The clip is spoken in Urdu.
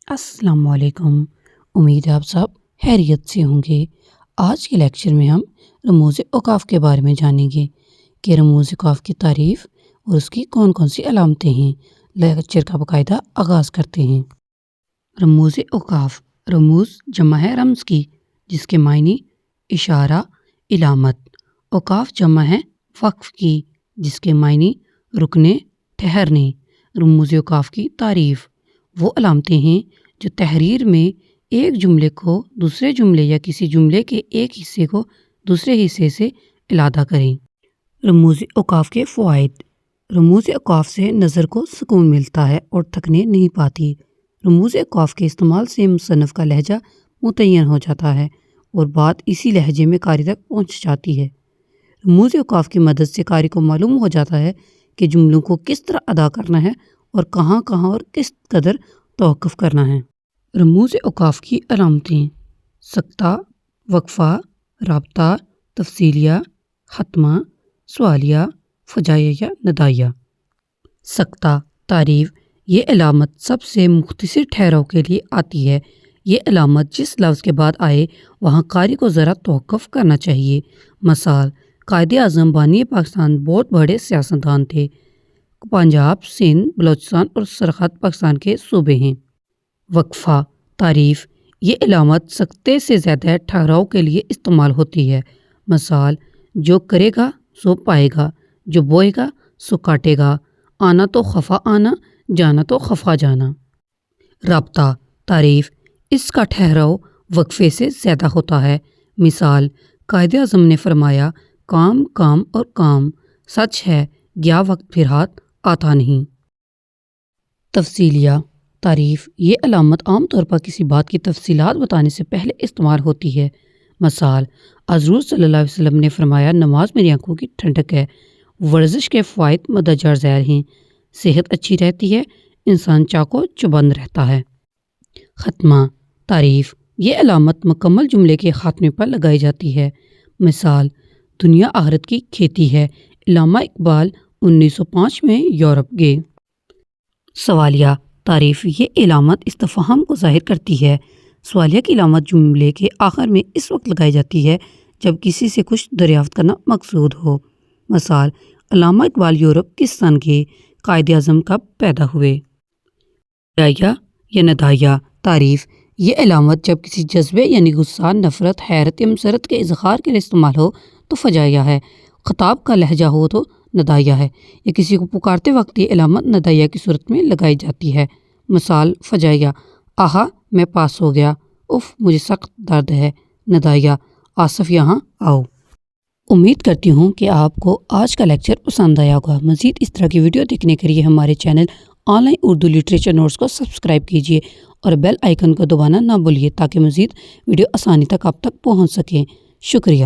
السلام علیکم۔ امید ہے آپ سب خیریت سے ہوں گے۔ آج کے لیکچر میں ہم رموز اوقاف کے بارے میں جانیں گے کہ رموز اوقاف کی تعریف اور اس کی کون کون سی علامتیں ہیں۔ لیکچر کا باقاعدہ آغاز کرتے ہیں۔ رموز اوقاف، رموز جمع ہے رمز کی، جس کے معنی اشارہ، علامت۔ اوقاف جمع ہے وقف کی، جس کے معنی رکنے، ٹھہرنے۔ رموز اوقاف کی تعریف وہ علامتیں ہیں جو تحریر میں ایک جملے کو دوسرے جملے یا کسی جملے کے ایک حصے کو دوسرے حصے سے علیحدہ کریں۔ رموز اوقاف کے فوائد۔ رموز اوقاف سے نظر کو سکون ملتا ہے اور تھکنے نہیں پاتی۔ رموز اوقاف کے استعمال سے مصنف کا لہجہ متعین ہو جاتا ہے اور بات اسی لہجے میں قاری تک پہنچ جاتی ہے۔ رموز اوقاف کی مدد سے قاری کو معلوم ہو جاتا ہے کہ جملوں کو کس طرح ادا کرنا ہے اور کہاں کہاں اور کس قدر توقف کرنا ہے۔ رموز اوقاف کی علامتیں: سکتہ، وقفہ، رابطہ، تفصیلیہ، ختمہ، سوالیہ، فجائیہ یا ندائیہ۔ سکتہ تعریف: یہ علامت سب سے مختصر ٹھہراؤ کے لیے آتی ہے۔ یہ علامت جس لفظ کے بعد آئے وہاں قاری کو ذرا توقف کرنا چاہیے۔ مثال: قائد اعظم بانی پاکستان بہت بڑے سیاستدان تھے۔ پنجاب، سندھ، بلوچستان اور سرحد پاکستان کے صوبے ہیں۔ وقفہ تعریف: یہ علامت سکتے سے زیادہ ٹھہراؤ کے لیے استعمال ہوتی ہے۔ مثال: جو کرے گا سو پائے گا، جو بوئے گا سو کاٹے گا، آنا تو خفا آنا، جانا تو خفا جانا۔ رابطہ تعریف: اس کا ٹھہراؤ وقفے سے زیادہ ہوتا ہے۔ مثال: قائد اعظم نے فرمایا، کام کام اور کام، سچ ہے گیا وقت پھر ہاتھ آتا نہیں۔ تفصیلیہ تعریف: یہ علامت عام طور پر کسی بات کی تفصیلات بتانے سے پہلے استعمال ہوتی ہے۔ مثال: حضور صلی اللہ علیہ وسلم نے فرمایا، نماز میری آنکھوں کی ٹھنڈک ہے۔ ورزش کے فوائد مندرجہ ذیل ہیں۔ صحت اچھی رہتی ہے، انسان چاق و چوبند رہتا ہے۔ ختمہ تعریف: یہ علامت مکمل جملے کے خاتمے پر لگائی جاتی ہے۔ مثال: دنیا آخرت کی کھیتی ہے، علامہ اقبال 1905 میں یورپ گئے۔ سوالیہ تعریف: یہ علامت استفہام کو ظاہر کرتی ہے۔ سوالیہ کی علامت جملے کے آخر میں اس وقت لگائی جاتی ہے جب کسی سے کچھ دریافت کرنا مقصود ہو۔ مثال: علامہ اقبال یورپ کس سن گئے؟ قائد اعظم کب پیدا ہوئے؟ فجائیہ یا ندائیہ تعریف: یہ علامت جب کسی جذبے یعنی غصہ، نفرت، حیرت یا مسرت کے اظہار کے لیے استعمال ہو تو فجائیہ ہے۔ خطاب کا لہجہ ہو تو ندائیہ ہے، یا کسی کو پکارتے وقت یہ علامت ندائیہ کی صورت میں لگائی جاتی ہے۔ مثال: فجائیہ: آہا میں پاس ہو گیا، اف مجھے سخت درد ہے۔ ندائیہ: آصف یہاں آؤ۔ امید کرتی ہوں کہ آپ کو آج کا لیکچر پسند آیا ہوگا۔ مزید اس طرح کی ویڈیو دیکھنے کے لیے ہمارے channel online Urdu literature notes کو سبسکرائب کیجیے اور بیل آئیکن کو دبانا نہ بھولیے تاکہ مزید ویڈیو آسانی تک آپ تک پہنچ سکیں۔ شکریہ۔